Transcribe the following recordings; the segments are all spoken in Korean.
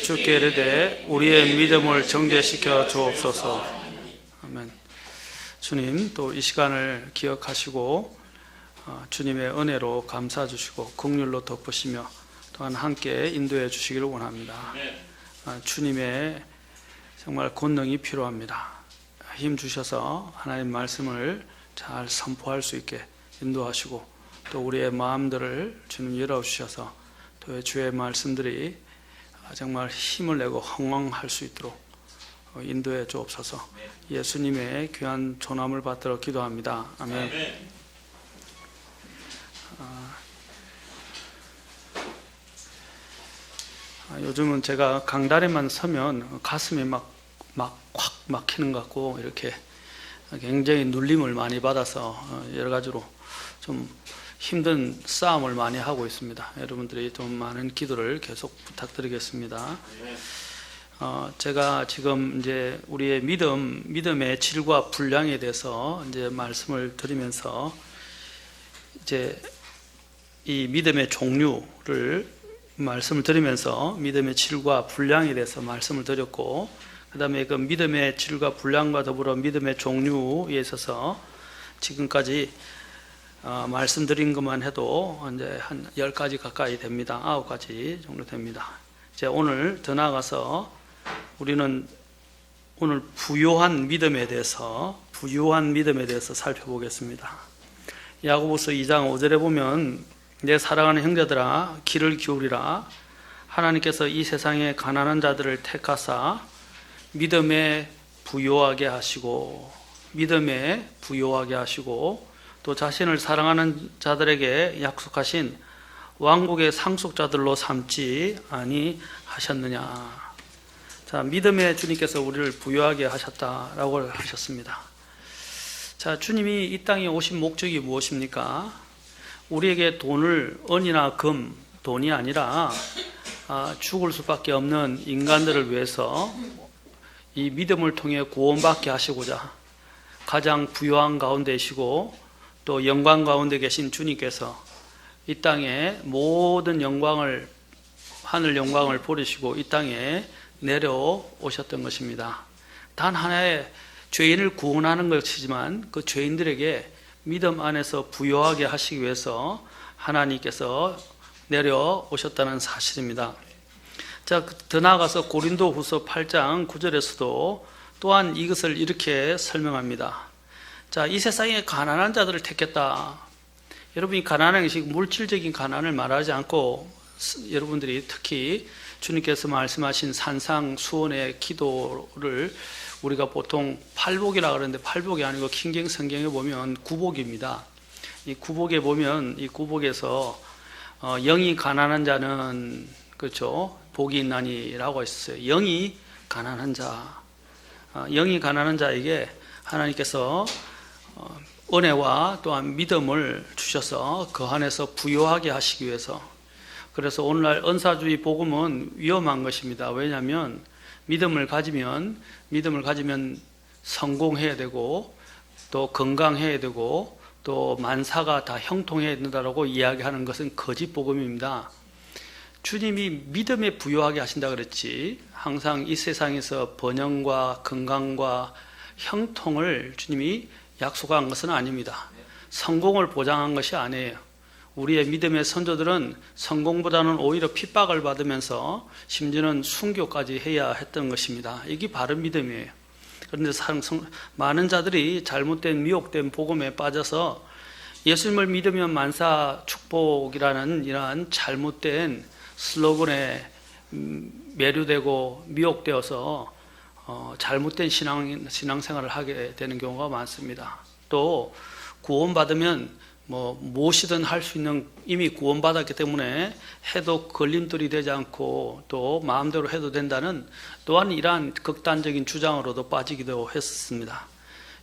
주께 이르되 우리의 믿음을 정죄시켜 주옵소서. 아멘. 주님, 또 이 시간을 기억하시고 주님의 은혜로 감사 주시고 긍휼로 덮으시며 또한 함께 인도해 주시기를 원합니다. 주님의 정말 권능이 필요합니다. 힘 주셔서 하나님 말씀을 잘 선포할 수 있게 인도하시고 또 우리의 마음들을 주님 열어주셔서 또 주의 말씀들이 정말 힘을 내고 흥왕할 수 있도록 인도해 주옵소서. 예수님의 귀한 존함을 받들어 기도합니다. 아멘. 요즘은 제가 강단에만 서면 가슴이 막 확 막히는 것 같고 이렇게 굉장히 눌림을 많이 받아서 여러 가지로 좀 힘든 싸움을 많이 하고 있습니다. 여러분들이 좀 많은 기도를 계속 부탁드리겠습니다. 제가 지금 이제 우리의 믿음의 질과 분량에 대해서 이제 말씀을 드리면서 이제 이 믿음의 종류를 말씀을 드리면서 믿음의 질과 분량에 대해서 말씀을 드렸고, 그 다음에 그 믿음의 질과 분량과 더불어 믿음의 종류에 있어서 지금까지 말씀드린 것만 해도 이제 한 10가지 가까이 됩니다. 9가지 정도 됩니다. 이제 오늘 더 나아가서 우리는 오늘 부요한 믿음에 대해서 살펴보겠습니다. 야고보서 2장 5절에 보면 내 사랑하는 형제들아 귀를 기울이라. 하나님께서 이 세상의 가난한 자들을 택하사 믿음에 부요하게 하시고 또 자신을 사랑하는 자들에게 약속하신 왕국의 상속자들로 삼지 아니하셨느냐. 자, 믿음의 주님께서 우리를 부요하게 하셨다라고 하셨습니다. 자, 주님이 이 땅에 오신 목적이 무엇입니까? 우리에게 은이나 금, 돈이 아니라 죽을 수밖에 없는 인간들을 위해서 이 믿음을 통해 구원받게 하시고자 가장 부요한 가운데이시고 또 영광 가운데 계신 주님께서 이 땅에 모든 영광을, 하늘 영광을 버리시고 이 땅에 내려오셨던 것입니다. 단 하나의 죄인을 구원하는 것이지만 그 죄인들에게 믿음 안에서 부요하게 하시기 위해서 하나님께서 내려오셨다는 사실입니다. 자, 더 나아가서 고린도후서 8장 9절에서도 또한 이것을 이렇게 설명합니다. 자, 이 세상에 가난한 자들을 택했다. 여러분이 가난한 것이 물질적인 가난을 말하지 않고 여러분들이 특히 주님께서 말씀하신 산상수훈의 기도를 우리가 보통 팔복이라고 그러는데 팔복이 아니고 킹경 성경에 보면 구복입니다. 이 구복에 보면 이 구복에서 영이 가난한 자는 그렇죠, 복이 있나니라고 했어요. 영이 가난한 자에게 하나님께서 은혜와 또한 믿음을 주셔서 그 안에서 부요하게 하시기 위해서. 그래서 오늘날 은사주의 복음은 위험한 것입니다. 왜냐하면 믿음을 가지면 성공해야 되고 또 건강해야 되고 또 만사가 다 형통해야 된다고 이야기하는 것은 거짓 복음입니다. 주님이 믿음에 부요하게 하신다 그랬지 항상 이 세상에서 번영과 건강과 형통을 주님이 약속한 것은 아닙니다. 성공을 보장한 것이 아니에요. 우리의 믿음의 선조들은 성공보다는 오히려 핍박을 받으면서 심지어는 순교까지 해야 했던 것입니다. 이게 바른 믿음이에요. 그런데 많은 자들이 잘못된 미혹된 복음에 빠져서 예수님을 믿으면 만사 축복이라는 이러한 잘못된 슬로건에 매료되고 미혹되어서 잘못된 신앙생활을 하게 되는 경우가 많습니다. 또 구원받으면 무엇이든 할 수 있는, 이미 구원받았기 때문에 해도 걸림돌이 되지 않고 또 마음대로 해도 된다는 또한 이러한 극단적인 주장으로도 빠지기도 했습니다.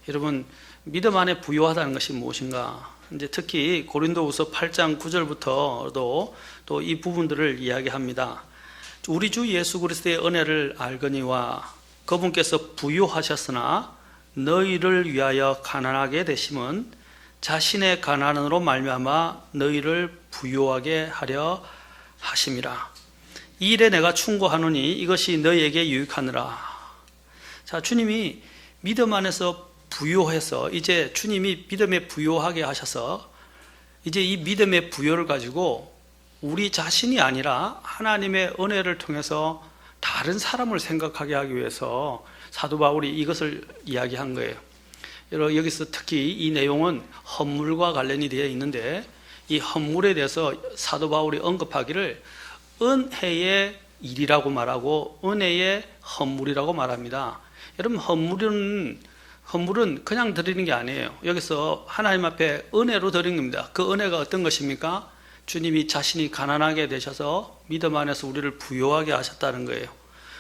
여러분, 믿음 안에 부요하다는 것이 무엇인가? 이제 특히 고린도후서 8장 9절부터도 또 이 부분들을 이야기합니다. 우리 주 예수 그리스도의 은혜를 알거니와 그분께서 부요하셨으나 너희를 위하여 가난하게 되심은 자신의 가난으로 말미암아 너희를 부요하게 하려 하심이라. 이 일에 내가 충고하노니 이것이 너희에게 유익하느라. 자, 주님이 믿음 안에서 부요해서 이제 주님이 믿음에 부요하게 하셔서 이제 이 믿음의 부요를 가지고 우리 자신이 아니라 하나님의 은혜를 통해서 다른 사람을 생각하게 하기 위해서 사도 바울이 이것을 이야기한 거예요. 여기서 특히 이 내용은 헌물과 관련이 되어 있는데 이 헌물에 대해서 사도 바울이 언급하기를 은혜의 일이라고 말하고 은혜의 헌물이라고 말합니다. 여러분, 헌물은 그냥 드리는 게 아니에요. 여기서 하나님 앞에 은혜로 드리는 겁니다. 그 은혜가 어떤 것입니까? 주님이 자신이 가난하게 되셔서 믿음 안에서 우리를 부요하게 하셨다는 거예요.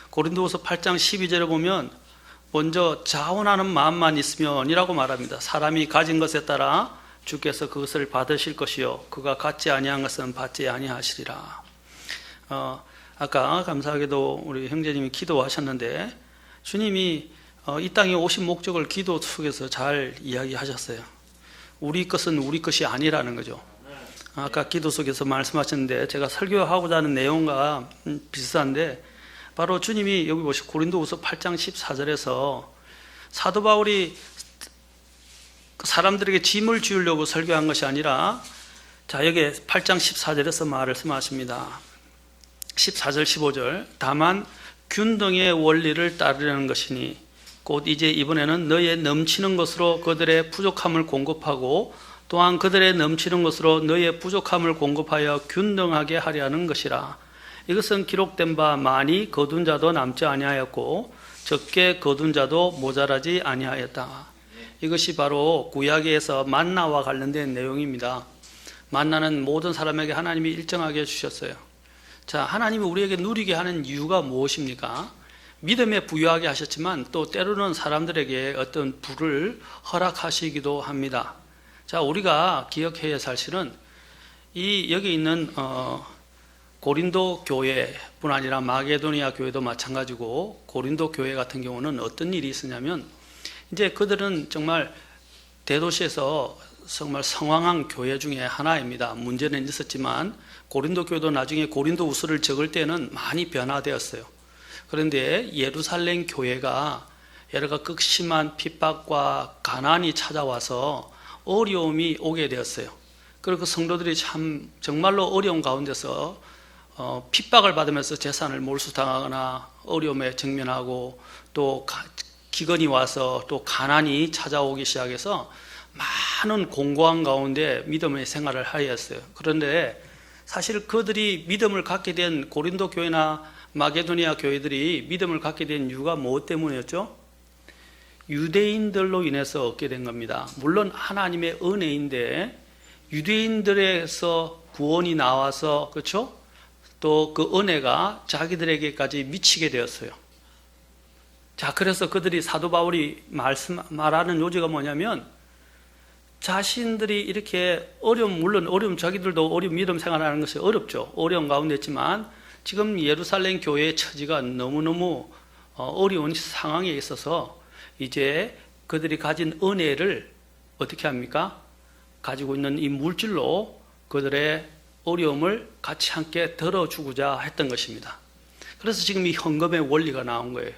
고린도후서 8장 12절에 보면 먼저 자원하는 마음만 있으면 이라고 말합니다. 사람이 가진 것에 따라 주께서 그것을 받으실 것이요 그가 갖지 아니한 것은 받지 아니하시리라. 아까 감사하게도 우리 형제님이 기도하셨는데 주님이 이 땅에 오신 목적을 기도 속에서 잘 이야기하셨어요. 우리 것은 우리 것이 아니라는 거죠. 아까 기도 속에서 말씀하셨는데 제가 설교하고자 하는 내용과 비슷한데 바로 주님이 여기 보시고 고린도후서 8장 14절에서 사도 바울이 사람들에게 짐을 지우려고 설교한 것이 아니라 자, 여기 8장 14절에서 말씀하십니다. 14절 15절 다만 균등의 원리를 따르려는 것이니 곧 이제 이번에는 너희의 넘치는 것으로 그들의 부족함을 공급하고 또한 그들의 넘치는 것으로 너희의 부족함을 공급하여 균등하게 하려는 것이라. 이것은 기록된 바 많이 거둔 자도 남지 아니하였고 적게 거둔 자도 모자라지 아니하였다. 이것이 바로 구약에서 만나와 관련된 내용입니다. 만나는 모든 사람에게 하나님이 일정하게 주셨어요. 자, 하나님이 우리에게 누리게 하는 이유가 무엇입니까? 믿음에 부유하게 하셨지만 또 때로는 사람들에게 어떤 불을 허락하시기도 합니다. 자, 우리가 기억해야 할 사실은 여기 있는 고린도 교회뿐 아니라 마게도니아 교회도 마찬가지고 고린도 교회 같은 경우는 어떤 일이 있었냐면 이제 그들은 정말 대도시에서 정말 성황한 교회 중에 하나입니다. 문제는 있었지만 고린도 교회도 나중에 고린도 후서를 적을 때는 많이 변화되었어요. 그런데 예루살렘 교회가 여러 가지 극심한 핍박과 가난이 찾아와서 어려움이 오게 되었어요. 그리고 그 성도들이 참 정말로 어려운 가운데서 핍박을 받으면서 재산을 몰수당하거나 어려움에 직면하고 또 기근이 와서 또 가난이 찾아오기 시작해서 많은 공고한 가운데 믿음의 생활을 하였어요. 그런데 사실 그들이 믿음을 갖게 된 고린도 교회나 마게도니아 교회들이 믿음을 갖게 된 이유가 무엇 때문이었죠? 유대인들로 인해서 얻게 된 겁니다. 물론 하나님의 은혜인데 유대인들에서 구원이 나와서 그렇죠? 또 그 은혜가 자기들에게까지 미치게 되었어요. 자, 그래서 그들이 사도 바울이 말하는 요지가 뭐냐면 자신들이 이렇게 물론 자기들도 어려운 믿음 생활하는 것이 어렵죠. 어려운 가운데 있지만 지금 예루살렘 교회의 처지가 너무너무 어려운 상황에 있어서 이제 그들이 가진 은혜를 어떻게 합니까? 가지고 있는 이 물질로 그들의 어려움을 같이 함께 덜어주고자 했던 것입니다. 그래서 지금 이 헌금의 원리가 나온 거예요.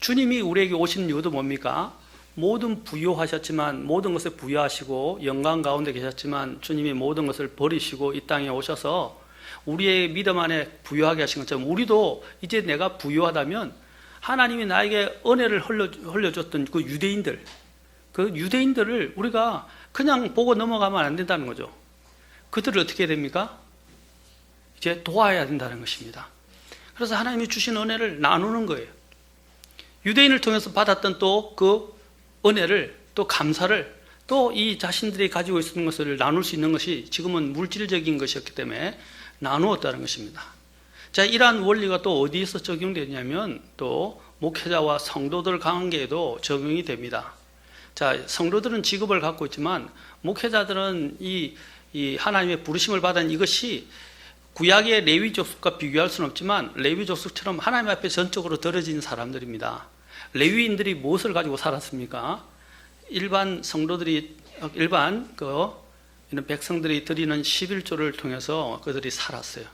주님이 우리에게 오신 이유도 뭡니까? 모든 부유하셨지만 모든 것을 부유하시고 영광 가운데 계셨지만 주님이 모든 것을 버리시고 이 땅에 오셔서 우리의 믿음 안에 부유하게 하신 것처럼 우리도 이제 내가 부유하다면 하나님이 나에게 은혜를 흘려줬던 그 유대인들을 우리가 그냥 보고 넘어가면 안 된다는 거죠. 그들을 어떻게 해야 됩니까? 이제 도와야 된다는 것입니다. 그래서 하나님이 주신 은혜를 나누는 거예요. 유대인을 통해서 받았던 또 그 은혜를 또 감사를 또 이 자신들이 가지고 있는 것을 나눌 수 있는 것이 지금은 물질적인 것이었기 때문에 나누었다는 것입니다. 자, 이러한 원리가 또 어디에서 적용되냐면 또 목회자와 성도들 관계에도 적용이 됩니다. 자, 성도들은 직업을 갖고 있지만 목회자들은 이 하나님의 부르심을 받은 이것이 구약의 레위 족속과 비교할 수는 없지만 레위 족속처럼 하나님 앞에 전적으로 드려진 사람들입니다. 레위인들이 무엇을 가지고 살았습니까? 일반 성도들이 이런 백성들이 드리는 11조를 통해서 그들이 살았어요.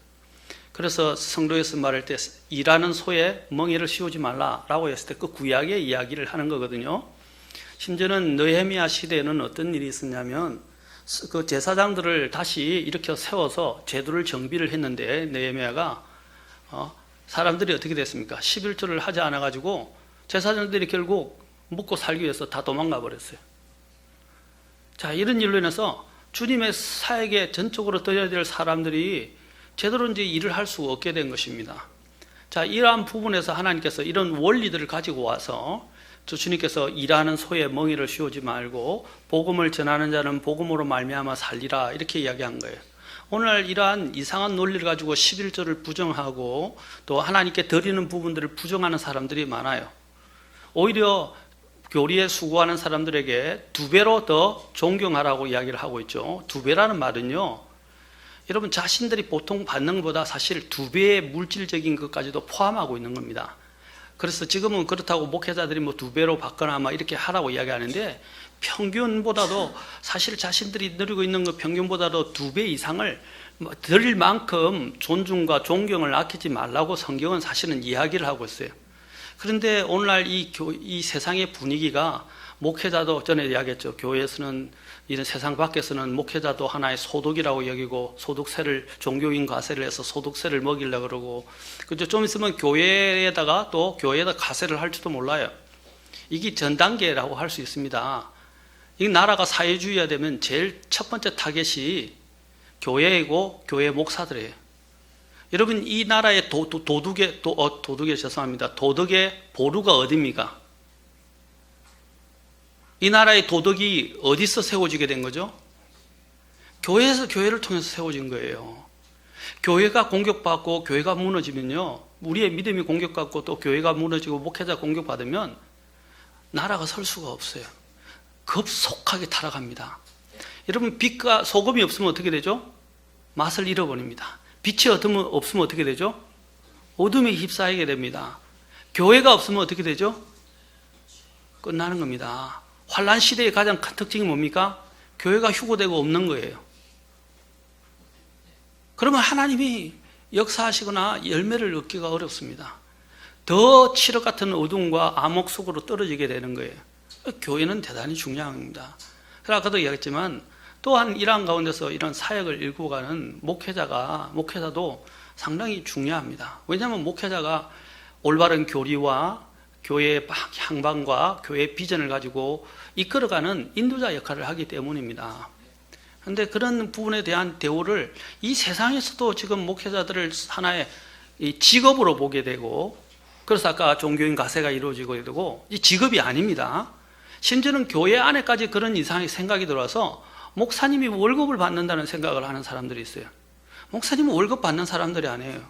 그래서 성도에서 말할 때 일하는 소에 멍에를 씌우지 말라라고 했을 때 그 구약의 이야기를 하는 거거든요. 심지어는 느헤미야 시대에는 어떤 일이 있었냐면 그 제사장들을 다시 일으켜 세워서 제도를 정비를 했는데 느헤미야가 사람들이 어떻게 됐습니까? 11조를 하지 않아 가지고 제사장들이 결국 먹고 살기 위해서 다 도망가 버렸어요. 자, 이런 일로 인해서 주님의 사역에 전적으로 드려야 될 사람들이 제대로 이제 일을 할 수 없게 된 것입니다. 자, 이러한 부분에서 하나님께서 이런 원리들을 가지고 와서 주님께서 일하는 소에 멍에를 씌우지 말고 복음을 전하는 자는 복음으로 말미암아 살리라 이렇게 이야기한 거예요. 오늘날 이러한 이상한 논리를 가지고 11조를 부정하고 또 하나님께 드리는 부분들을 부정하는 사람들이 많아요. 오히려 교리에 수고하는 사람들에게 2배로 더 존경하라고 이야기를 하고 있죠. 2배라는 말은요, 여러분 자신들이 보통 받는 것보다 사실 2배의 물질적인 것까지도 포함하고 있는 겁니다. 그래서 지금은 그렇다고 목회자들이 뭐 2배로 받거나 막 이렇게 하라고 이야기하는데 평균보다도 사실 자신들이 누리고 있는 그 평균보다도 2배 이상을 드릴 만큼 존중과 존경을 아끼지 말라고 성경은 사실은 이야기를 하고 있어요. 그런데 오늘날 이 세상의 분위기가 목회자도 전에 이야기했죠. 교회에서는 이런 세상 밖에서는 목회자도 하나의 소득이라고 여기고 소득세를 종교인 과세를 해서 소득세를 먹이려고 그러고 그죠? 좀 있으면 교회에다가 또 교회에다 과세를 할지도 몰라요. 이게 전 단계라고 할 수 있습니다. 이 나라가 사회주의가 되면 제일 첫 번째 타겟이 교회이고 교회 목사들이에요. 여러분 이 나라의 도덕의 죄송합니다. 도덕의 보루가 어디입니까? 이 나라의 도덕이 어디서 세워지게 된 거죠? 교회에서 교회를 통해서 세워진 거예요. 교회가 공격받고 교회가 무너지면요, 우리의 믿음이 공격받고 또 교회가 무너지고 목회자 공격받으면 나라가 설 수가 없어요. 급속하게 타락합니다. 여러분 빛과 소금이 없으면 어떻게 되죠? 맛을 잃어버립니다. 빛이 없으면 어떻게 되죠? 어둠에 휩싸이게 됩니다. 교회가 없으면 어떻게 되죠? 끝나는 겁니다. 환란 시대의 가장 큰 특징이 뭡니까? 교회가 휴고되고 없는 거예요. 그러면 하나님이 역사하시거나 열매를 얻기가 어렵습니다. 더 칠흑 같은 어둠과 암흑 속으로 떨어지게 되는 거예요. 교회는 대단히 중요한 겁니다. 그래서 아까도 이야기했지만 또한 이러한 가운데서 이런 사역을 일구어 가는 목회자도 상당히 중요합니다. 왜냐하면 목회자가 올바른 교리와 교회의 향방과 교회의 비전을 가지고 이끌어가는 인도자 역할을 하기 때문입니다. 그런데 그런 부분에 대한 대우를 이 세상에서도 지금 목회자들을 하나의 직업으로 보게 되고, 그래서 아까 종교인 가세가 이루어지고 되고, 이 직업이 아닙니다. 심지어는 교회 안에까지 그런 이상의 생각이 들어와서 목사님이 월급을 받는다는 생각을 하는 사람들이 있어요. 목사님은 월급 받는 사람들이 아니에요.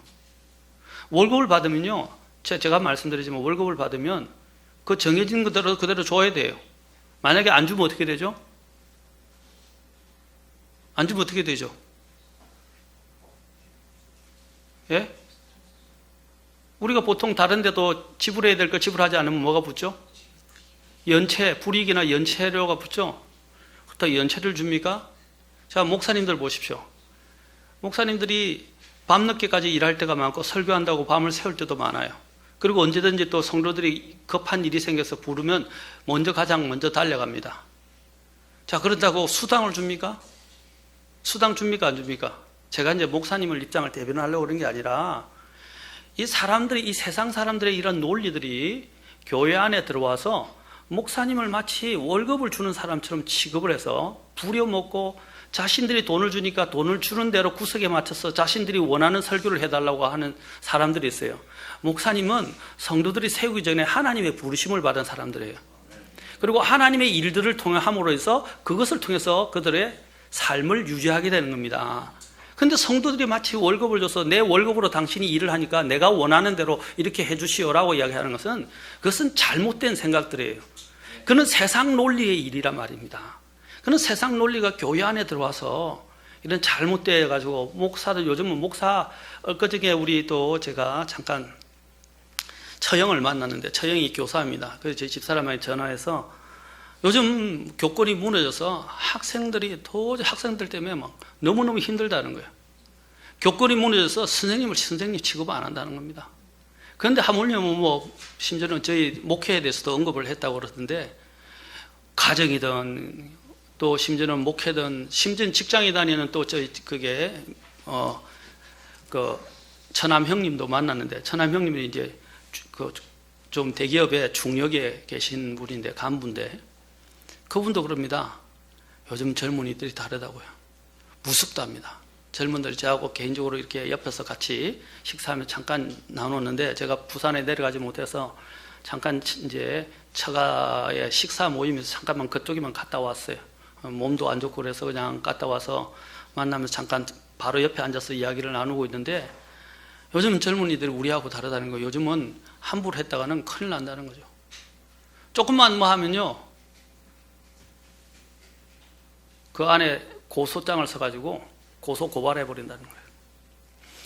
월급을 받으면요, 제가 말씀드리지만 월급을 받으면 그 정해진 그대로 줘야 돼요. 만약에 안 주면 어떻게 되죠? 안 주면 어떻게 되죠? 예? 우리가 보통 다른 데도 지불해야 될 거 지불하지 않으면 뭐가 붙죠? 불이익이나 연체료가 붙죠? 그렇다고 연체를 줍니까? 자, 목사님들 보십시오. 목사님들이 밤늦게까지 일할 때가 많고 설교한다고 밤을 새울 때도 많아요. 그리고 언제든지 또 성도들이 급한 일이 생겨서 부르면 가장 먼저 달려갑니다. 자, 그렇다고 수당을 줍니까? 수당 줍니까? 안 줍니까? 제가 이제 목사님을 입장을 대변하려고 그런 게 아니라 이 세상 사람들의 이런 논리들이 교회 안에 들어와서 목사님을 마치 월급을 주는 사람처럼 취급을 해서 부려먹고 자신들이 돈을 주니까 돈을 주는 대로 구석에 맞춰서 자신들이 원하는 설교를 해달라고 하는 사람들이 있어요. 목사님은 성도들이 세우기 전에 하나님의 부르심을 받은 사람들이에요. 그리고 하나님의 일들을 통함으로 해서 그것을 통해서 그들의 삶을 유지하게 되는 겁니다. 그런데 성도들이 마치 월급을 줘서 내 월급으로 당신이 일을 하니까 내가 원하는 대로 이렇게 해주시오라고 이야기하는 것은 그것은 잘못된 생각들이에요. 그는 세상 논리의 일이란 말입니다. 그는 세상 논리가 교회 안에 들어와서 이런 잘못되어 가지고 목사들 요즘은 엊그저께 우리 또 제가 잠깐 처형을 만났는데 처형이 교사입니다. 그래서 제 집사람한테 전화해서 요즘 교권이 무너져서 학생들 때문에 막 너무너무 힘들다는 거예요. 교권이 무너져서 선생님을 선생님 취급 안 한다는 겁니다. 그런데 하물며 심지어는 저희 목회에 대해서도 언급을 했다고 그러던데, 가정이든 또 심지어는 목회든 심지어 직장에 다니는 또 그게 그 처남 형님도 만났는데, 처남 형님이 이제 좀 대기업의 중역에 계신 분인데, 간부인데, 그분도 그럽니다. 요즘 젊은이들이 다르다고요. 무섭답니다. 젊은들이 저하고 개인적으로 이렇게 옆에서 같이 식사하며 잠깐 나눴는데, 제가 부산에 내려가지 못해서 잠깐 이제 처가의 식사 모임에서 잠깐만 그쪽에만 갔다 왔어요. 몸도 안 좋고 그래서 그냥 갔다 와서 만나면서 잠깐 바로 옆에 앉아서 이야기를 나누고 있는데, 요즘 젊은이들이 우리하고 다르다는 거예요. 요즘은 함부로 했다가는 큰일 난다는 거죠. 조금만 하면요, 그 안에 고소장을 써가지고 고소 고발해버린다는 거예요.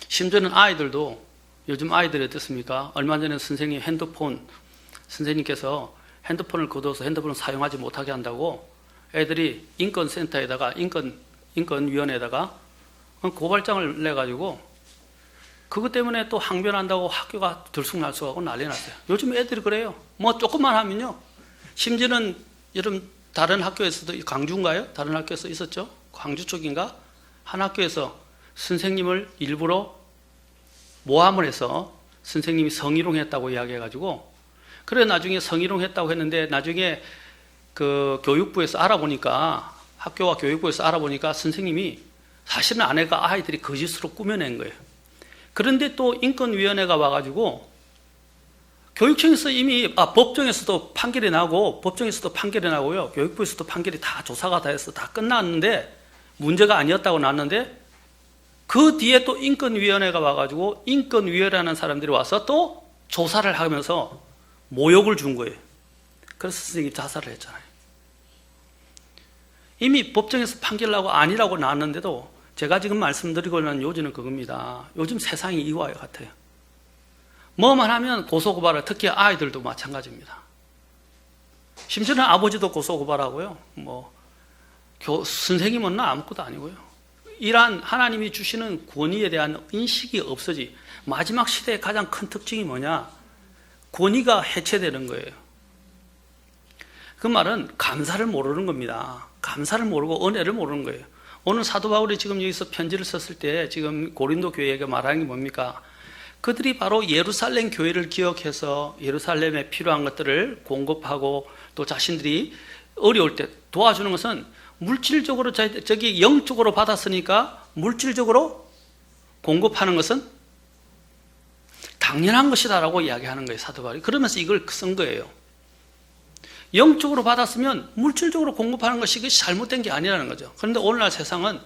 심지어는 아이들도, 요즘 아이들이 어떻습니까? 얼마 전에 선생님 선생님께서 핸드폰을 거둬서 핸드폰을 사용하지 못하게 한다고 애들이 인권센터에다가, 인권위원회에다가 고발장을 내가지고 그것 때문에 또 항변한다고 학교가 들쑥날쑥하고 난리 났어요. 요즘 애들이 그래요. 조금만 하면요. 심지어는 여러분 다른 학교에서도, 광주인가요? 다른 학교에서 있었죠? 광주 쪽인가? 한 학교에서 선생님을 일부러 모함을 해서 선생님이 성희롱했다고 이야기해가지고, 그래 나중에 성희롱했다고 했는데, 나중에 그 교육부에서 알아보니까, 학교와 교육부에서 알아보니까 선생님이 사실은 아내가 아이들이 거짓으로 꾸며낸 거예요. 그런데 또 인권위원회가 와가지고 교육청에서 이미 법정에서도 판결이 나고, 법정에서도 판결이 나고요, 교육부에서도 판결이 다 조사가 다 해서 다 끝났는데 문제가 아니었다고 났는데, 그 뒤에 또 인권위원회가 와가지고 인권위원회라는 사람들이 와서 또 조사를 하면서 모욕을 준 거예요. 그래서 선생님이 자살을 했잖아요. 이미 법정에서 판결 나고 아니라고 나왔는데도, 제가 지금 말씀드리고 있는 요지는 그겁니다. 요즘 세상이 이와 같아요. 뭐만 하면 고소고발을, 특히 아이들도 마찬가지입니다. 심지어는 아버지도 고소고발하고요. 선생님은 아무것도 아니고요. 이러한 하나님이 주시는 권위에 대한 인식이 없어지. 마지막 시대의 가장 큰 특징이 뭐냐? 권위가 해체되는 거예요. 그 말은 감사를 모르는 겁니다. 감사를 모르고 은혜를 모르는 거예요. 오늘 사도 바울이 지금 여기서 편지를 썼을 때 지금 고린도 교회에게 말하는 게 뭡니까? 그들이 바로 예루살렘 교회를 기억해서 예루살렘에 필요한 것들을 공급하고, 또 자신들이 어려울 때 도와주는 것은 물질적으로, 저기 영적으로 받았으니까 물질적으로 공급하는 것은 당연한 것이다라고 이야기하는 거예요, 사도 바울이. 그러면서 이걸 쓴 거예요. 영적으로 받았으면 물질적으로 공급하는 것이 잘못된 게 아니라는 거죠. 그런데 오늘날 세상은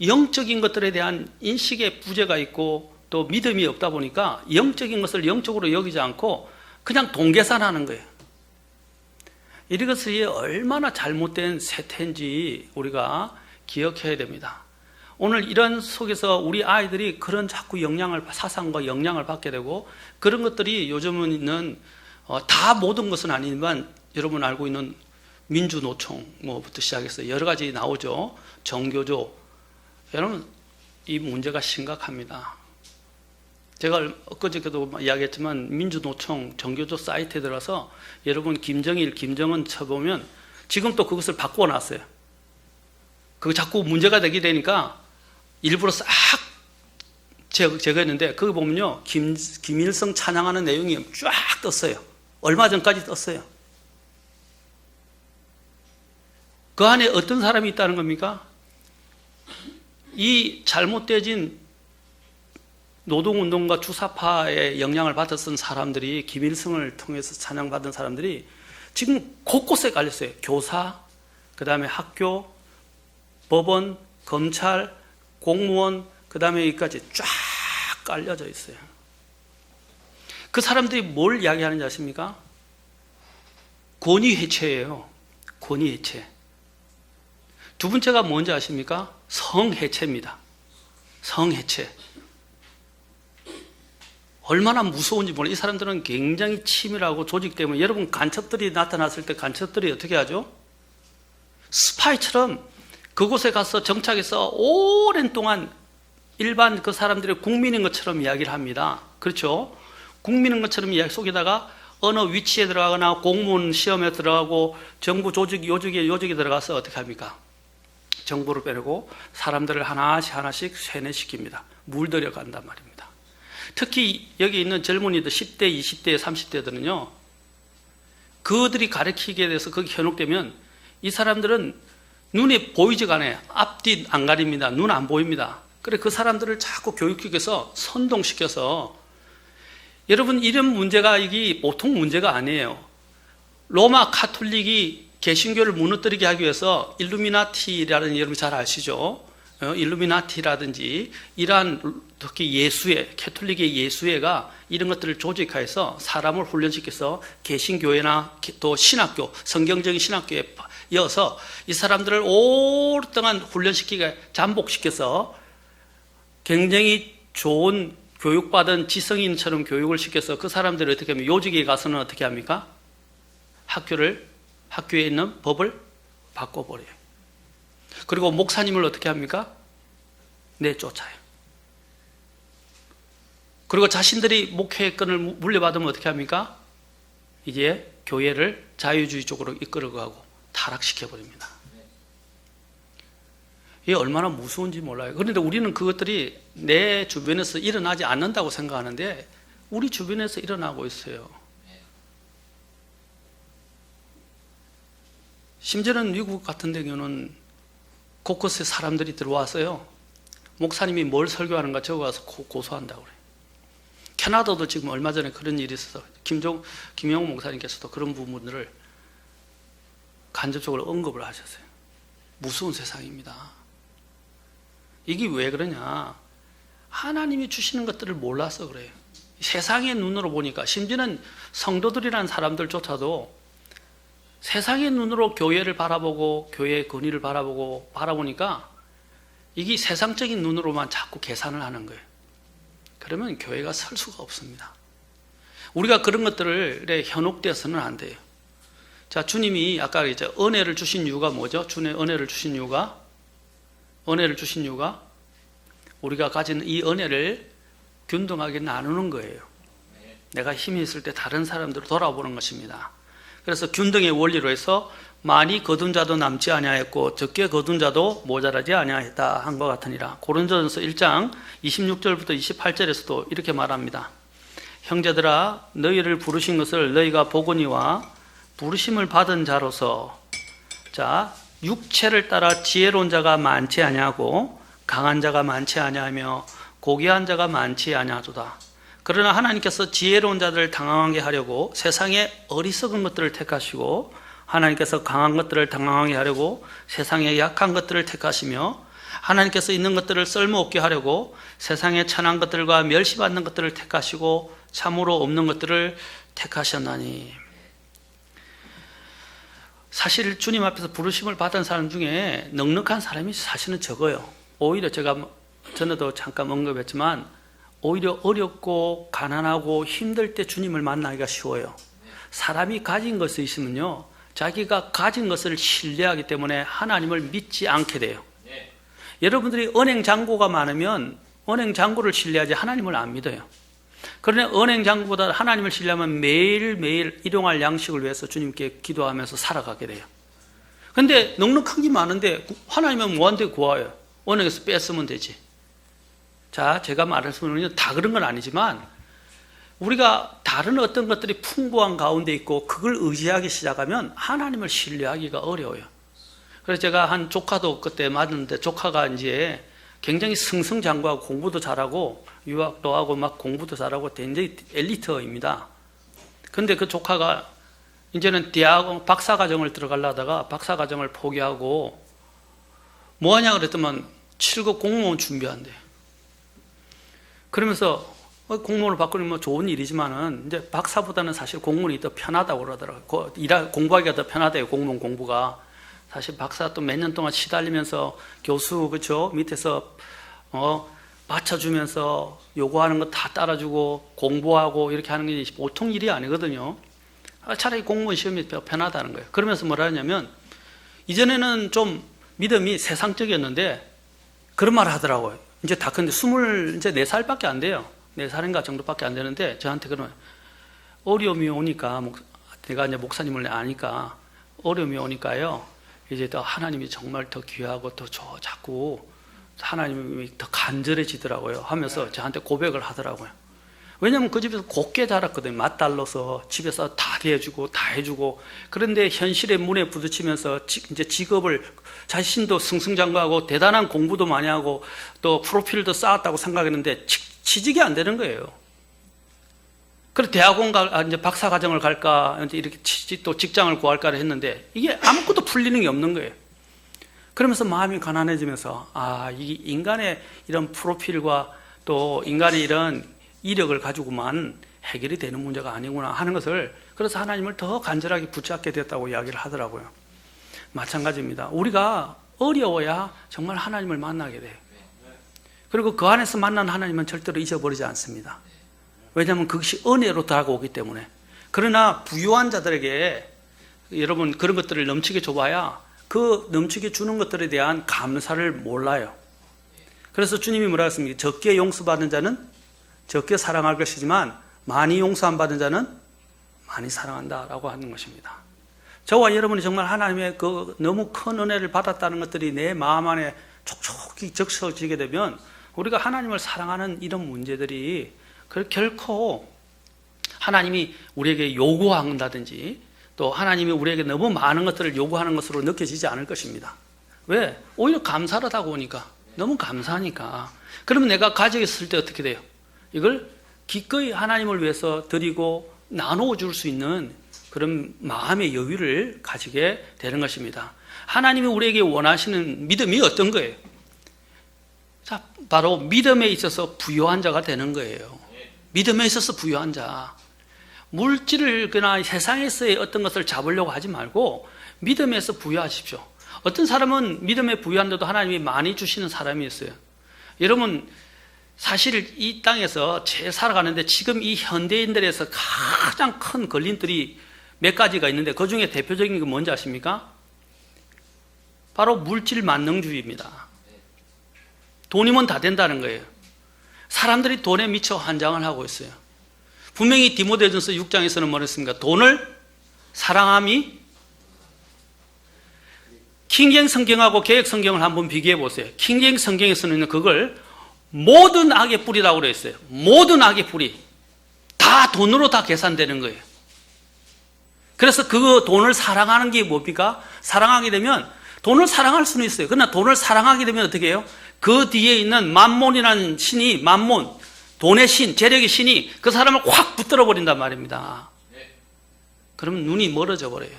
영적인 것들에 대한 인식의 부재가 있고, 또 믿음이 없다 보니까 영적인 것을 영적으로 여기지 않고 그냥 돈 계산하는 거예요. 이것이 얼마나 잘못된 세태인지 우리가 기억해야 됩니다. 오늘 이런 속에서 우리 아이들이 그런 자꾸 사상과 영향을 받게 되고, 그런 것들이 요즘은 다 모든 것은 아니지만 여러분 알고 있는 민주노총부터 시작해서 여러 가지 나오죠. 정교조. 여러분, 이 문제가 심각합니다. 제가 엊그저께도 이야기했지만 민주노총 정교조 사이트에 들어가서 여러분 김정일, 김정은 쳐보면 지금 또 그것을 바꿔놨어요. 그거 자꾸 문제가 되게 되니까 일부러 싹 제거했는데, 거기 보면요, 김일성 찬양하는 내용이 쫙 떴어요. 얼마 전까지 떴어요. 그 안에 어떤 사람이 있다는 겁니까? 이 잘못되어진 노동운동과 주사파의 영향을 받았던 사람들이, 김일성을 통해서 찬양받은 사람들이 지금 곳곳에 깔렸어요. 교사, 그 다음에 학교, 법원, 검찰, 공무원, 그 다음에 여기까지 쫙 깔려져 있어요. 그 사람들이 뭘 이야기하는지 아십니까? 권위 해체예요. 권위 해체. 두 번째가 뭔지 아십니까? 성해체입니다. 성해체. 얼마나 무서운지 몰라요. 이 사람들은 굉장히 치밀하고 조직 때문에, 여러분 간첩들이 나타났을 때 간첩들이 어떻게 하죠? 스파이처럼 그곳에 가서 정착해서 오랜 동안 일반 그 사람들의 국민인 것처럼 이야기를 합니다. 그렇죠? 국민인 것처럼 이야기 속에다가 어느 위치에 들어가거나 공무원 시험에 들어가고 정부 요직에 들어가서 어떻게 합니까? 정보를 빼내고 사람들을 하나씩 세뇌시킵니다. 물들여 간단 말입니다. 특히 여기 있는 젊은이들 10대, 20대, 30대들은요. 그들이 가르치기에 대해서 거기 현혹되면 이 사람들은 눈에 보이지가 않아요. 앞뒤 안 가립니다. 눈 안 보입니다. 그래 그 사람들을 자꾸 교육시켜서 선동시켜서 여러분 이런 문제가 이게 보통 문제가 아니에요. 로마 카톨릭이 개신교를 무너뜨리게 하기 위해서 일루미나티라는 여러분 잘 아시죠? 일루미나티라든지 이러한 특히 예수회, 캐톨릭의 예수회가 이런 것들을 조직해서 사람을 훈련시켜서 개신교회나 또 신학교, 성경적인 신학교에 이어서 이 사람들을 오랫동안 훈련시키게 잠복시켜서 굉장히 좋은 교육받은 지성인처럼 교육을 시켜서 그 사람들을 어떻게 하면 요직에 가서는 어떻게 합니까? 학교에 있는 법을 바꿔버려요. 그리고 목사님을 어떻게 합니까? 내쫓아요. 그리고 자신들이 목회권을 물려받으면 어떻게 합니까? 이제 교회를 자유주의 쪽으로 이끌어가고 타락시켜버립니다. 이게 얼마나 무서운지 몰라요. 그런데 우리는 그것들이 내 주변에서 일어나지 않는다고 생각하는데 우리 주변에서 일어나고 있어요. 심지어는 미국 같은 경우는 곳곳에 사람들이 들어와서요. 목사님이 뭘 설교하는가 적어와서 고소한다고 그래요. 캐나다도 지금 얼마 전에 그런 일이 있어서 김영호 목사님께서도 그런 부분들을 간접적으로 언급을 하셨어요. 무서운 세상입니다. 이게 왜 그러냐? 하나님이 주시는 것들을 몰라서 그래요. 세상의 눈으로 보니까 심지어는 성도들이라는 사람들조차도 세상의 눈으로 교회를 바라보고 교회의 권위를 바라보니까 이게 세상적인 눈으로만 자꾸 계산을 하는 거예요. 그러면 교회가 설 수가 없습니다. 우리가 그런 것들에 현혹되어서는 안 돼요. 자, 주님이 아까 이제 은혜를 주신 이유가 뭐죠? 주님의 은혜를 주신 이유가 우리가 가진 이 은혜를 균등하게 나누는 거예요. 내가 힘이 있을 때 다른 사람들을 돌아보는 것입니다. 그래서 균등의 원리로 해서 많이 거둔 자도 남지 아니하였고 적게 거둔 자도 모자라지 아니하였다 한 것 같으니라. 고린도전서 1장 26절부터 28절에서도 이렇게 말합니다. 형제들아 너희를 부르신 것을 너희가 보거니와 부르심을 받은 자로서 자 육체를 따라 지혜로운 자가 많지 아니하고 강한 자가 많지 아니하며 고귀한 자가 많지 아니하도다. 그러나 하나님께서 지혜로운 자들을 당황하게 하려고 세상의 어리석은 것들을 택하시고 하나님께서 강한 것들을 당황하게 하려고 세상의 약한 것들을 택하시며 하나님께서 있는 것들을 쓸모없게 하려고 세상의 천한 것들과 멸시받는 것들을 택하시고 참으로 없는 것들을 택하셨나니. 사실 주님 앞에서 부르심을 받은 사람 중에 넉넉한 사람이 사실은 적어요. 오히려 제가 전에도 잠깐 언급했지만 오히려 어렵고 가난하고 힘들 때 주님을 만나기가 쉬워요. 사람이 가진 것이 있으면요 자기가 가진 것을 신뢰하기 때문에 하나님을 믿지 않게 돼요. 여러분들이 은행 잔고가 많으면 은행 잔고를 신뢰하지 하나님을 안 믿어요. 그러나 은행 잔고보다 하나님을 신뢰하면 매일매일 일용할 양식을 위해서 주님께 기도하면서 살아가게 돼요. 그런데 넉넉한 게 많은데 하나님은 뭐한테 구해요? 은행에서 뺐으면 되지. 자, 제가 말씀드리는 다 그런 건 아니지만 우리가 다른 어떤 것들이 풍부한 가운데 있고 그걸 의지하기 시작하면 하나님을 신뢰하기가 어려워요. 그래서 제가 한 조카도 그때 맞았는데 조카가 이제 굉장히 승승장구하고 공부도 잘하고 유학도 하고 막 공부도 잘하고 굉장히 엘리트입니다. 근데 그 조카가 이제는 박사과정을 들어가려다가 박사과정을 포기하고 뭐 하냐 그랬더만 7급 공무원 준비한대. 그러면서 공무원을 바꾸는 뭐 좋은 일이지만은 이제 박사보다는 사실 공무원이 더 편하다고 그러더라고요. 공부하기가 더 편하대요. 공무원 공부가. 사실 박사 또 몇 년 동안 시달리면서 교수 그렇죠 밑에서 맞춰주면서 요구하는 거 다 따라주고 공부하고 이렇게 하는 게 보통 일이 아니거든요. 차라리 공무원 시험이 더 편하다는 거예요. 그러면서 뭐라 하냐면 이전에는 좀 믿음이 세상적이었는데 그런 말을 하더라고요. 이제 다 큰데 24살밖에 안 돼요. 4살인가 정도밖에 안 되는데 저한테 그런 어려움이 오니까 내가 이제 목사님을 아니까 어려움이 오니까요. 이제 더 하나님이 정말 더 귀하고 더 자꾸 하나님이 더 간절해지더라고요. 하면서 저한테 고백을 하더라고요. 왜냐하면 그 집에서 곱게 자랐거든요. 맛달라서 집에서 다 대해주고 다 해주고. 그런데 현실의 문에 부딪히면서 이제 직업을 자신도 승승장구하고 대단한 공부도 많이 하고 또 프로필도 쌓았다고 생각했는데 취직이 안 되는 거예요. 그래서 대학원 이제 박사과정을 갈까 이제 이렇게 또 직장을 구할까 했는데 이게 아무것도 풀리는 게 없는 거예요. 그러면서 마음이 가난해지면서 이 인간의 이런 프로필과 또 인간의 이런 이력을 가지고만 해결이 되는 문제가 아니구나 하는 것을, 그래서 하나님을 더 간절하게 붙잡게 됐다고 이야기를 하더라고요. 마찬가지입니다. 우리가 어려워야 정말 하나님을 만나게 돼요. 그리고 그 안에서 만난 하나님은 절대로 잊어버리지 않습니다. 왜냐하면 그것이 은혜로 다가오기 때문에. 그러나 부유한 자들에게 여러분 그런 것들을 넘치게 줘봐야 그 넘치게 주는 것들에 대한 감사를 몰라요. 그래서 주님이 뭐라 했습니까? 적게 용서받은 자는 적게 사랑할 것이지만 많이 용서 안 받은 자는 많이 사랑한다라고 하는 것입니다. 저와 여러분이 정말 하나님의 그 너무 큰 은혜를 받았다는 것들이 내 마음 안에 촉촉히 적셔지게 되면 우리가 하나님을 사랑하는 이런 문제들이 결코 하나님이 우리에게 요구한다든지 또 하나님이 우리에게 너무 많은 것들을 요구하는 것으로 느껴지지 않을 것입니다. 왜? 오히려 감사로 다가오니까. 너무 감사하니까. 그러면 내가 가지고 있을 때 어떻게 돼요? 이걸 기꺼이 하나님을 위해서 드리고 나누어 줄 수 있는 그런 마음의 여유를 가지게 되는 것입니다. 하나님이 우리에게 원하시는 믿음이 어떤 거예요? 자, 바로 믿음에 있어서 부유한 자가 되는 거예요. 믿음에 있어서 부유한 자. 물질을 그나 세상에서의 어떤 것을 잡으려고 하지 말고 믿음에서 부유하십시오. 어떤 사람은 믿음에 부유한데도 하나님이 많이 주시는 사람이 있어요. 여러분 사실 이 땅에서 살아가는데 지금 이 현대인들에서 가장 큰 걸림돌이 몇 가지가 있는데 그 중에 대표적인 게 뭔지 아십니까? 바로 물질 만능주의입니다. 돈이면 다 된다는 거예요. 사람들이 돈에 미쳐 환장을 하고 있어요. 분명히 디모데전서 6장에서는 뭐랬습니까? 돈을 사랑함이, 킹제임 성경하고 개역 성경을 한번 비교해 보세요. 킹제임 성경에서는 그걸 모든 악의 뿌리라고 그랬어요. 모든 악의 뿌리. 다 돈으로 다 계산되는 거예요. 그래서 그 돈을 사랑하는 게 뭡니까? 사랑하게 되면 돈을 사랑할 수는 있어요. 그러나 돈을 사랑하게 되면 어떻게 해요? 그 뒤에 있는 만몬이라는 신이, 만몬, 돈의 신, 재력의 신이 그 사람을 확 붙들어 버린단 말입니다. 그러면 눈이 멀어져 버려요.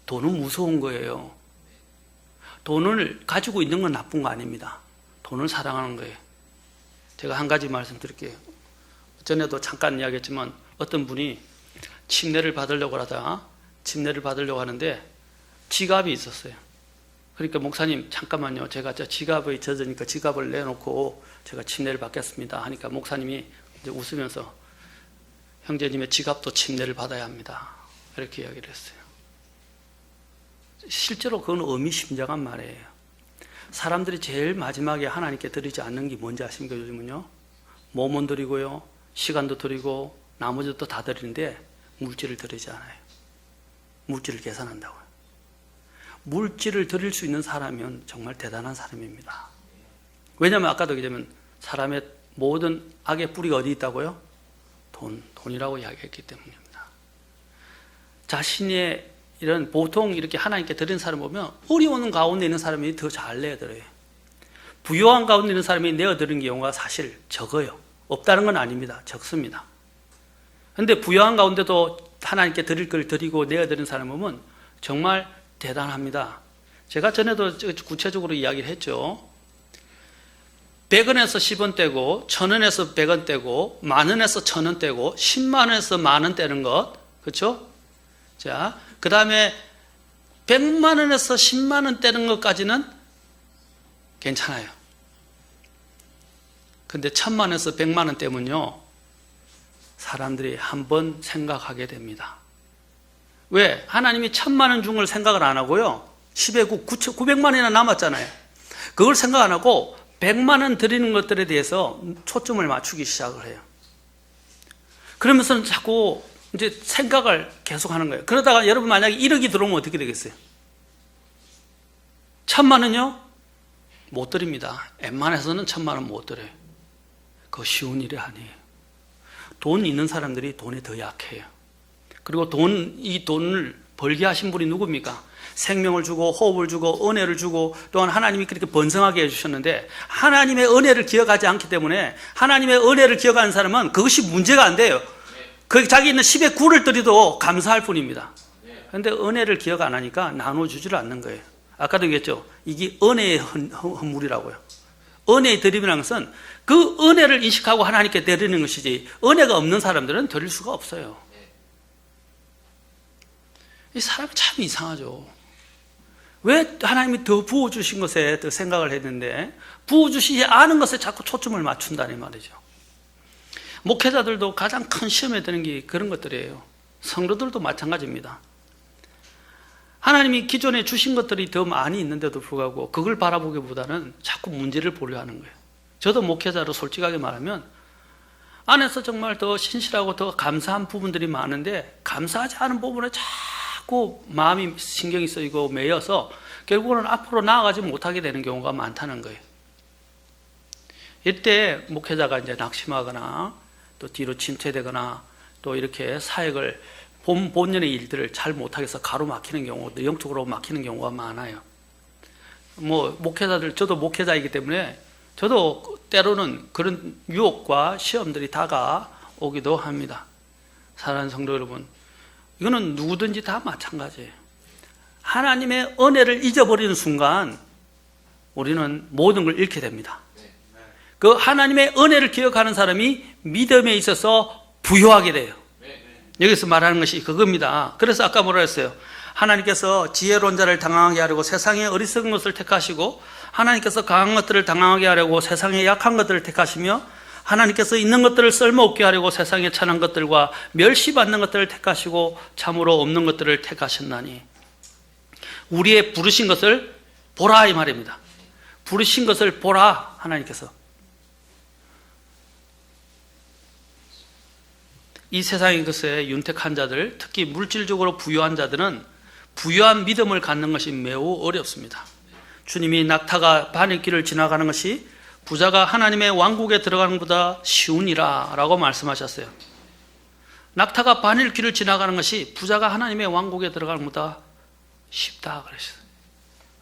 돈은 무서운 거예요. 돈을 가지고 있는 건 나쁜 거 아닙니다. 돈을 사랑하는 거예요. 제가 한 가지 말씀드릴게요. 전에도 잠깐 이야기했지만 어떤 분이 침례를 받으려고 하는데 지갑이 있었어요. 그러니까 목사님 잠깐만요. 제가 지갑이 젖으니까 지갑을 내놓고 제가 침례를 받겠습니다 하니까 목사님이 이제 웃으면서 형제님의 지갑도 침례를 받아야 합니다. 이렇게 이야기를 했어요. 실제로 그건 의미심장한 말이에요. 사람들이 제일 마지막에 하나님께 드리지 않는 게 뭔지 아십니까? 요즘은요, 몸은 드리고요, 시간도 드리고 나머지도 다 드리는데 물질을 드리지 않아요. 물질을 계산한다고요. 물질을 드릴 수 있는 사람이면 정말 대단한 사람입니다. 왜냐하면 아까도 얘기하면 사람의 모든 악의 뿌리가 어디 있다고요? 돈이라고 이야기했기 때문입니다. 자신의 이런 보통 이렇게 하나님께 드리는 사람 보면 어려운 가운데 있는 사람이 더 잘 내어드려요. 부유한 가운데 있는 사람이 내어드리는 경우가 사실 적어요. 없다는 건 아닙니다. 적습니다. 그런데 부유한 가운데도 하나님께 드릴 걸 드리고 내어드리는 사람 보면 정말 대단합니다. 제가 전에도 구체적으로 이야기를 했죠. 100원에서 10원 떼고 1000원에서 100원 떼고 만원에서 1000원 떼고 10만원에서 만원 떼는 것, 그렇죠? 자, 그 다음에 100만원에서 10만원 떼는 것까지는 괜찮아요. 근데 1000만원에서 100만원 떼면요, 사람들이 한번 생각하게 됩니다. 왜? 하나님이 1000만원 준 걸 생각을 안 하고요, 10에 9, 900만원이나 남았잖아요. 그걸 생각 안 하고 100만 원 드리는 것들에 대해서 초점을 맞추기 시작을 해요. 그러면서 자꾸 이제 생각을 계속 하는 거예요. 그러다가 여러분 만약에 1억이 들어오면 어떻게 되겠어요? 1000만 원요? 못 드립니다. 웬만해서는 1000만 원 못 드려요. 그거 쉬운 일이 아니에요. 돈 있는 사람들이 돈에 더 약해요. 그리고 이 돈을 벌게 하신 분이 누굽니까? 생명을 주고 호흡을 주고 은혜를 주고 또한 하나님이 그렇게 번성하게 해주셨는데 하나님의 은혜를 기억하지 않기 때문에 하나님의 은혜를 기억하는 사람은 그것이 문제가 안 돼요. 그 자기 있는 10의 9를 드려도 감사할 뿐입니다. 그런데 은혜를 기억 안 하니까 나눠주지를 않는 거예요. 아까도 얘기했죠. 이게 은혜의 헌물이라고요. 은혜의 드림이라는 것은 그 은혜를 인식하고 하나님께 드리는 것이지 은혜가 없는 사람들은 드릴 수가 없어요. 이 사람이 참 이상하죠. 왜 하나님이 더 부어주신 것에 더 생각을 했는데 부어주시지 않은 것에 자꾸 초점을 맞춘다는 말이죠. 목회자들도 가장 큰 시험에 드는 게 그런 것들이에요. 성도들도 마찬가지입니다. 하나님이 기존에 주신 것들이 더 많이 있는데도 불구하고 그걸 바라보기보다는 자꾸 문제를 보려 하는 거예요. 저도 목회자로 솔직하게 말하면 안에서 정말 더 신실하고 더 감사한 부분들이 많은데 감사하지 않은 부분에 자꾸 마음이 신경이 쓰이고 매여서 결국은 앞으로 나아가지 못하게 되는 경우가 많다는 거예요. 이때 목회자가 이제 낙심하거나 또 뒤로 침체되거나 또 이렇게 사역을 본연의 일들을 잘 못하게 해서 가로막히는 경우도 영적으로 막히는 경우가 많아요. 목회자들, 저도 목회자이기 때문에 저도 때로는 그런 유혹과 시험들이 다가오기도 합니다. 사랑하는 성도 여러분, 이거는 누구든지 다 마찬가지예요. 하나님의 은혜를 잊어버리는 순간 우리는 모든 걸 잃게 됩니다. 그 하나님의 은혜를 기억하는 사람이 믿음에 있어서 부유하게 돼요. 여기서 말하는 것이 그겁니다. 그래서 아까 뭐라 했어요? 하나님께서 지혜로운 자를 당황하게 하려고 세상의 어리석은 것을 택하시고 하나님께서 강한 것들을 당황하게 하려고 세상의 약한 것들을 택하시며 하나님께서 있는 것들을 쓸모없게 하려고 세상의 천한 것들과 멸시받는 것들을 택하시고 참으로 없는 것들을 택하셨나니 우리의 부르신 것을 보라 이 말입니다. 부르신 것을 보라 하나님께서. 이 세상의 것에 윤택한 자들, 특히 물질적으로 부유한 자들은 부유한 믿음을 갖는 것이 매우 어렵습니다. 주님이 낙타가 바늘길을 지나가는 것이 부자가 하나님의 왕국에 들어가는 것보다 쉬우니라 라고 말씀하셨어요. 낙타가 바늘길을 지나가는 것이 부자가 하나님의 왕국에 들어가는 것보다 쉽다 그러셨어요.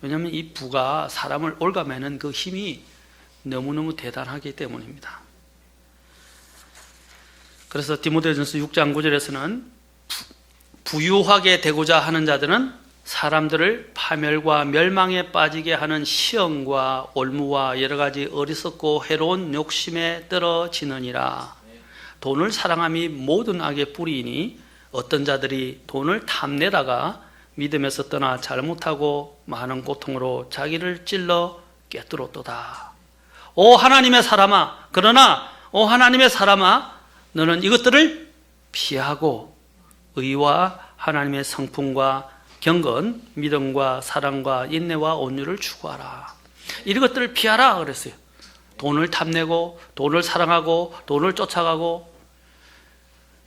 왜냐하면 이 부가 사람을 올가매는 그 힘이 너무너무 대단하기 때문입니다. 그래서 디모데전서 6장 9절에서는 부유하게 되고자 하는 자들은 사람들을 파멸과 멸망에 빠지게 하는 시험과 올무와 여러 가지 어리석고 해로운 욕심에 떨어지느니라. 돈을 사랑함이 모든 악의 뿌리이니 어떤 자들이 돈을 탐내다가 믿음에서 떠나 잘못하고 많은 고통으로 자기를 찔러 깨뜨렸도다. 오 하나님의 사람아, 그러나 오 하나님의 사람아, 너는 이것들을 피하고 의와 하나님의 성품과 경건, 믿음과 사랑과 인내와 온유를 추구하라. 이런 것들을 피하라 그랬어요. 돈을 탐내고 돈을 사랑하고 돈을 쫓아가고.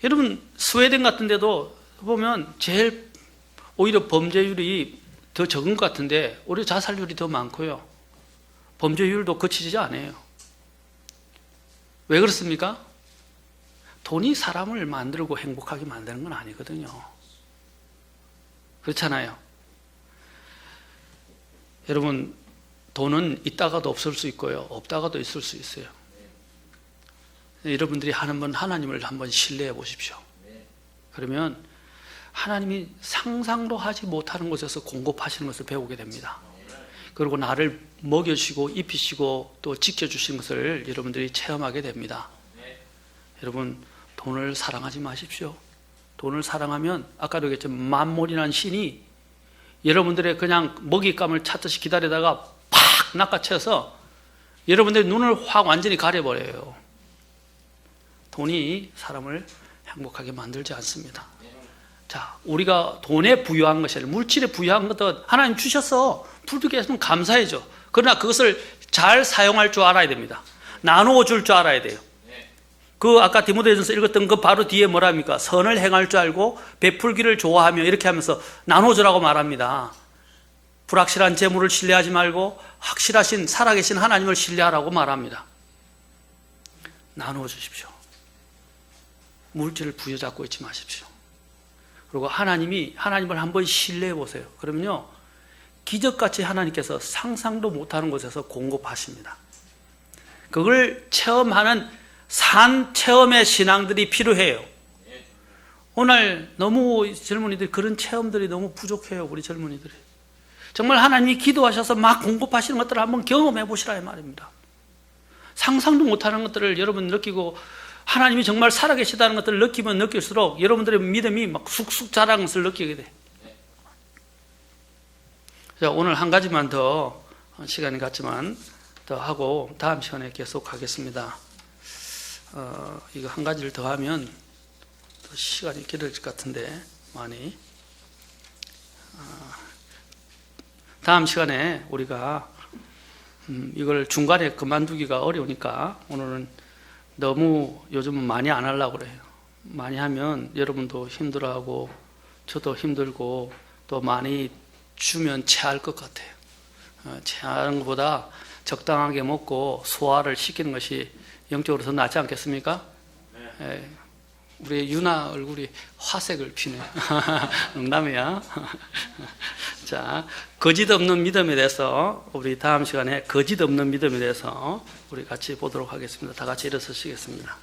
여러분 스웨덴 같은 데도 보면 제일 오히려 범죄율이 더 적은 것 같은데 오히려 자살률이 더 많고요. 범죄율도 그치지 않아요. 왜 그렇습니까? 돈이 사람을 만들고 행복하게 만드는 건 아니거든요. 그렇잖아요. 여러분 돈은 있다가도 없을 수 있고요, 없다가도 있을 수 있어요. 여러분들이 하나님을 한번 신뢰해 보십시오. 그러면 하나님이 상상도 하지 못하는 곳에서 공급하시는 것을 배우게 됩니다. 그리고 나를 먹여주시고 입히시고 또 지켜주시는 것을 여러분들이 체험하게 됩니다. 여러분 돈을 사랑하지 마십시오. 돈을 사랑하면 아까도 얘기했지만 만몬이라는 신이 여러분들의 그냥 먹잇감을 찾듯이 기다리다가 팍 낚아채서 여러분들의 눈을 확 완전히 가려버려요. 돈이 사람을 행복하게 만들지 않습니다. 자, 우리가 돈에 부유한 것이 아니라 물질에 부유한 것도 하나님 주셔서 풀두개 했으면 감사해죠. 그러나 그것을 잘 사용할 줄 알아야 됩니다. 나누어 줄 줄 알아야 돼요. 그 아까 디모데전서 읽었던 그 바로 뒤에 뭐랍니까? 선을 행할 줄 알고 베풀기를 좋아하며 이렇게 하면서 나눠주라고 말합니다. 불확실한 재물을 신뢰하지 말고 확실하신 살아계신 하나님을 신뢰하라고 말합니다. 나누어 주십시오. 물질을 부여잡고 있지 마십시오. 그리고 하나님을 한번 신뢰해 보세요. 그러면요, 기적같이 하나님께서 상상도 못하는 곳에서 공급하십니다. 그걸 체험하는 산 체험의 신앙들이 필요해요. 오늘 너무 젊은이들이 그런 체험들이 너무 부족해요. 우리 젊은이들이. 정말 하나님이 기도하셔서 막 공급하시는 것들을 한번 경험해 보시라 이 말입니다. 상상도 못하는 것들을 여러분 느끼고 하나님이 정말 살아계시다는 것들을 느끼면 느낄수록 여러분들의 믿음이 막 쑥쑥 자라는 것을 느끼게 돼. 자, 오늘 한 가지만 더 시간이 갔지만 더 하고 다음 시간에 계속 하겠습니다. 이거 한 가지를 더 하면 더 시간이 길어질 것 같은데 많이 다음 시간에 우리가 이걸 중간에 그만두기가 어려우니까 오늘은 너무 요즘은 많이 안 하려고 그래요. 많이 하면 여러분도 힘들어하고 저도 힘들고 또 많이 주면 체할 것 같아요. 체하는 것보다 적당하게 먹고 소화를 시키는 것이 영적으로 더 낫지 않겠습니까? 네. 우리 유나 얼굴이 화색을 피네. 농담이야. 자, 거짓 없는 믿음에 대해서 우리 다음 시간에 거짓 없는 믿음에 대해서 우리 같이 보도록 하겠습니다. 다 같이 일어서시겠습니다.